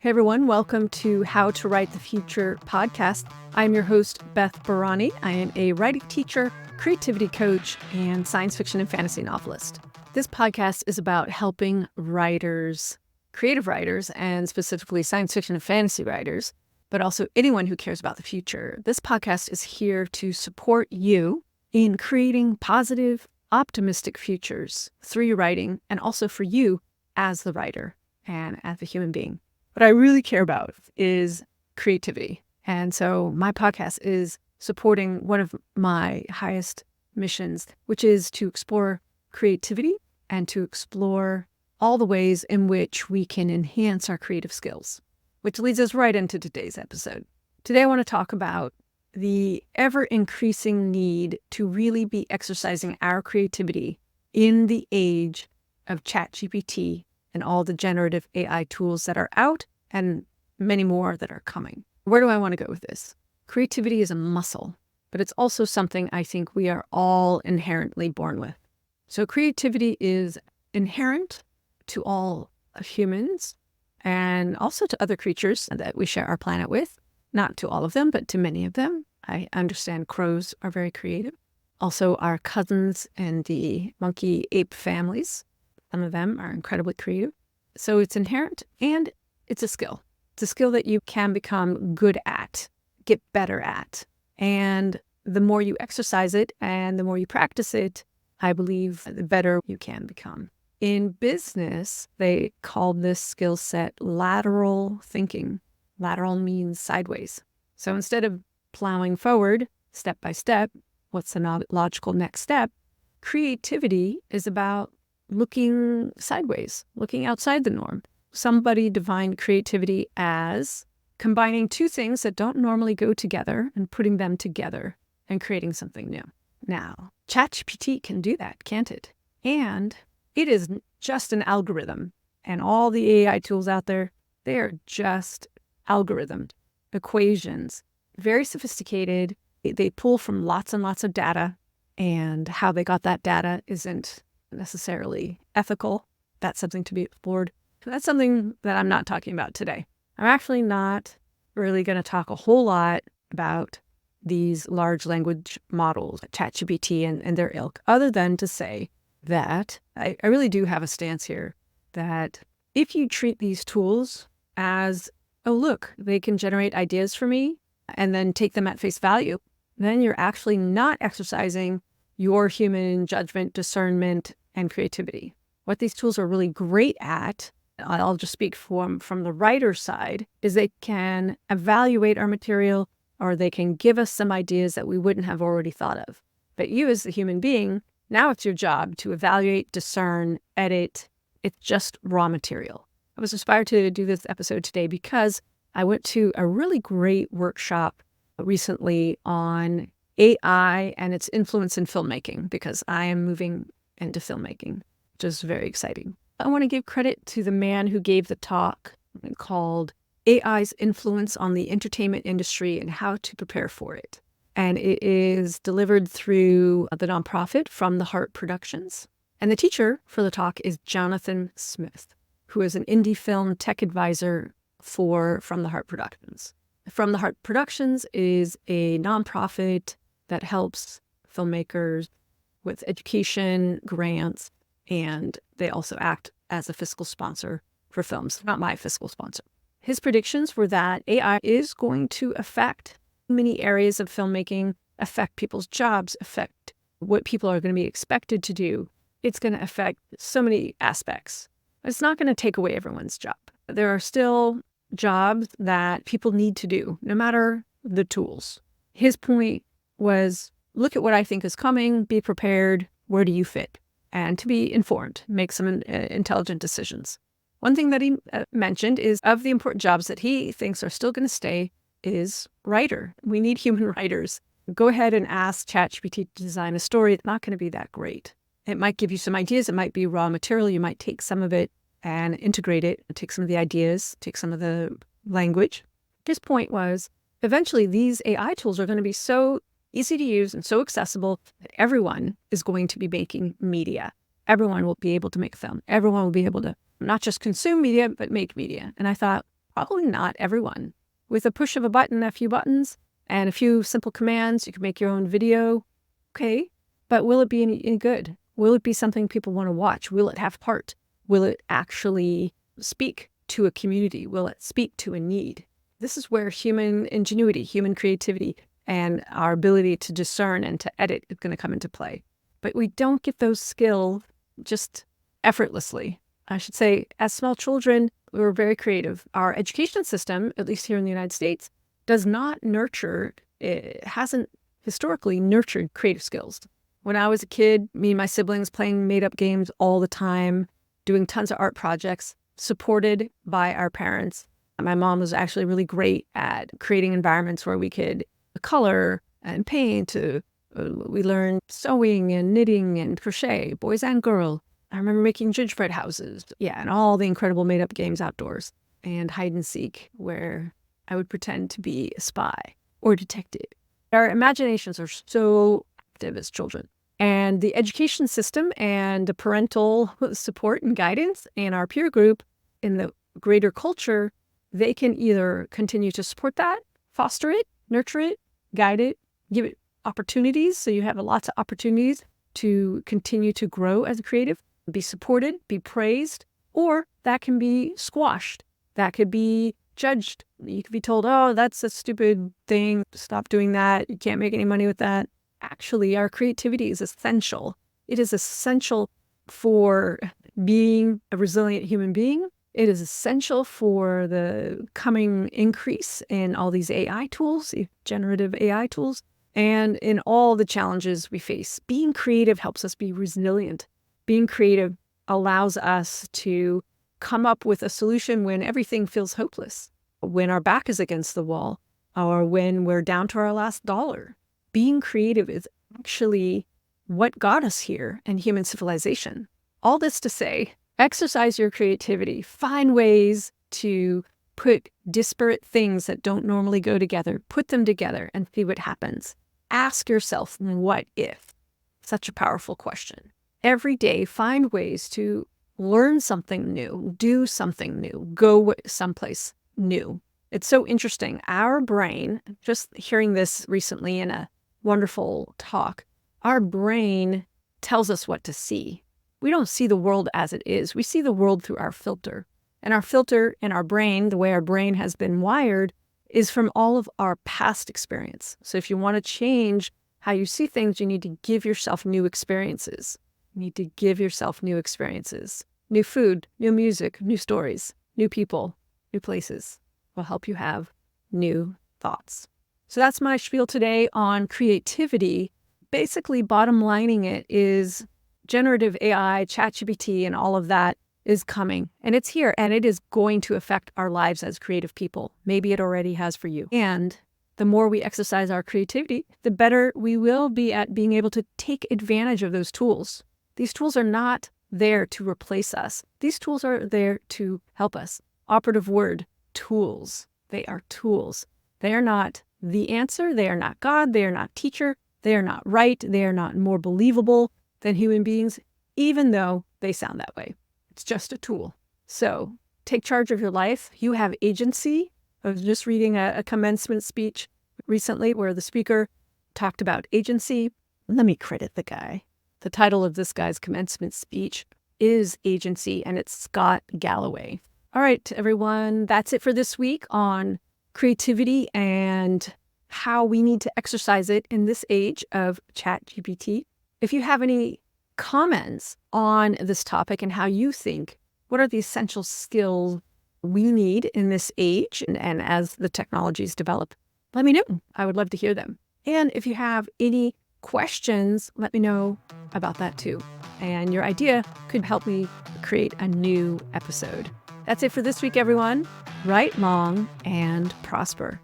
Hey everyone, welcome to How to Write the Future podcast. I'm your host, Beth Barany. I am a writing teacher, creativity coach, and science fiction and fantasy novelist. This podcast is about helping writers, creative writers, and specifically science fiction and fantasy writers, but also anyone who cares about the future. This podcast is here to support you in creating positive, optimistic futures through your writing, and also for you as the writer and as a human being. What I really care about is creativity. And so my podcast is supporting one of my highest missions, which is to explore creativity and to explore all the ways in which we can enhance our creative skills, which leads us right into today's episode. Today, I want to talk about the ever-increasing need to really be exercising our creativity in the age of ChatGPT and all the generative AI tools that are out and many more that are coming. Where do I want to go with this? Creativity is a muscle, but it's also something I think we are all inherently born with. So creativity is inherent to all humans and also to other creatures that we share our planet with. Not to all of them, but to many of them. I understand crows are very creative. Also our cousins in the monkey ape families. Some of them are incredibly creative. So it's inherent and it's a skill. It's a skill that you can become good at, get better at. And the more you exercise it and the more you practice it, I believe the better you can become. In business, they call this skill set lateral thinking. Lateral means sideways. So instead of plowing forward step by step, what's the logical next step? Creativity is about looking sideways, looking outside the norm. Somebody defined creativity as combining two things that don't normally go together and putting them together and creating something new. Now, ChatGPT can do that, can't it? And it is just an algorithm. And all the AI tools out there, they are just algorithms, equations, very sophisticated. They pull from lots and lots of data, and how they got that data isn't necessarily ethical. That's something to be explored. That's something that I'm not talking about today. I'm actually not really going to talk a whole lot about these large language models, ChatGPT and their ilk, other than to say that I really do have a stance here that if you treat these tools as, oh, look, they can generate ideas for me and then take them at face value, then you're actually not exercising your human judgment, discernment, and creativity. What these tools are really great at, I'll just speak from the writer's side, is they can evaluate our material or they can give us some ideas that we wouldn't have already thought of. But you as a human being, now it's your job to evaluate, discern, edit. It's just raw material. I was inspired to do this episode today because I went to a really great workshop recently on AI and its influence in filmmaking, because I am moving into filmmaking, which is very exciting. I want to give credit to the man who gave the talk called AI's Influence on the Entertainment Industry and How to Prepare for It. And it is delivered through the nonprofit From the Heart Productions. And the teacher for the talk is Jonathan Smith, who is an indie film tech advisor for From the Heart Productions. From the Heart Productions is a nonprofit that helps filmmakers with education, grants, and they also act as a fiscal sponsor for films. Not my fiscal sponsor. His predictions were that AI is going to affect many areas of filmmaking, affect people's jobs, affect what people are going to be expected to do. It's going to affect so many aspects. It's not going to take away everyone's job. There are still jobs that people need to do, no matter the tools. His point was, look at what I think is coming, be prepared, where do you fit? And to be informed, make some intelligent decisions. One thing that he mentioned is of the important jobs that he thinks are still going to stay is writer. We need human writers. Go ahead and ask ChatGPT to design a story. It's not going to be that great. It might give you some ideas. It might be raw material. You might take some of it and integrate it, take some of the ideas, take some of the language. His point was, eventually these AI tools are going to be so easy to use and so accessible that everyone is going to be making media. Everyone will be able to make film. Everyone will be able to not just consume media, but make media. And I thought, Probably not everyone. With a push of a button, a few buttons, and a few simple commands, you can make your own video. Okay, but will it be any good? Will it be something people want to watch? Will it have heart? Will it actually speak to a community? Will it speak to a need? This is where human ingenuity, human creativity, and our ability to discern and to edit is going to come into play. But we don't get those skills just effortlessly. I should say, as small children, we were very creative. Our education system, at least here in the United States, does not nurture, it hasn't historically nurtured creative skills. When I was a kid, me and my siblings playing made-up games all the time, doing tons of art projects, supported by our parents. My mom was actually really great at creating environments where we could color and paint. We learned sewing and knitting and crochet, boys and girls. I remember making gingerbread houses. Yeah, and all the incredible made-up games outdoors. And hide and seek, where I would pretend to be a spy or detective. Our imaginations are so active as children. And the education system and the parental support and guidance and our peer group in the greater culture, they can either continue to support that, foster it, nurture it, guide it, give it opportunities. So you have lots of opportunities to continue to grow as a creative, be supported, be praised, or that can be squashed. That could be judged. You could be told, oh, that's a stupid thing. Stop doing that. You can't make any money with that. Actually, our creativity is essential. It is essential for being a resilient human being. It is essential for the coming increase in all these AI tools, generative AI tools, and in all the challenges we face. Being creative helps us be resilient. Being creative allows us to come up with a solution when everything feels hopeless, when our back is against the wall, or when we're down to our last dollar. Being creative is actually what got us here in human civilization. All this to say, exercise your creativity. Find ways to put disparate things that don't normally go together, put them together and see what happens. Ask yourself, what if? Such a powerful question. Every day, find ways to learn something new, do something new, go someplace new. It's so interesting. Our brain, just hearing this recently in a wonderful talk, our brain tells us what to see. We don't see the world as it is. We see the world through our filter. And our filter in our brain, the way our brain has been wired, is from all of our past experience. So if you want to change how you see things, you need to give yourself new experiences. You need to give yourself new experiences. New food, new music, new stories, new people, new places will help you have new thoughts. So that's my spiel today on creativity. Basically, bottom lining it is generative AI, ChatGPT, and all of that is coming. And it's here, and it is going to affect our lives as creative people. Maybe it already has for you. And the more we exercise our creativity, the better we will be at being able to take advantage of those tools. These tools are not there to replace us. These tools are there to help us. Operative word, tools. They are tools. They are not the answer. They are not God. They are not teacher. They are not right. They are not more believable than human beings, even though they sound that way. It's just a tool. So take charge of your life. You have agency. I was just reading a commencement speech recently where the speaker talked about agency. Let me credit the guy. The title of this guy's commencement speech is Agency, and it's Scott Galloway. All right, everyone, that's it for this week on creativity and how we need to exercise it in this age of ChatGPT. If you have any comments on this topic and how you think, what are the essential skills we need in this age and as the technologies develop, let me know. I would love to hear them. And if you have any questions, let me know about that too. And your idea could help me create a new episode. That's it for this week, everyone. Write long and prosper.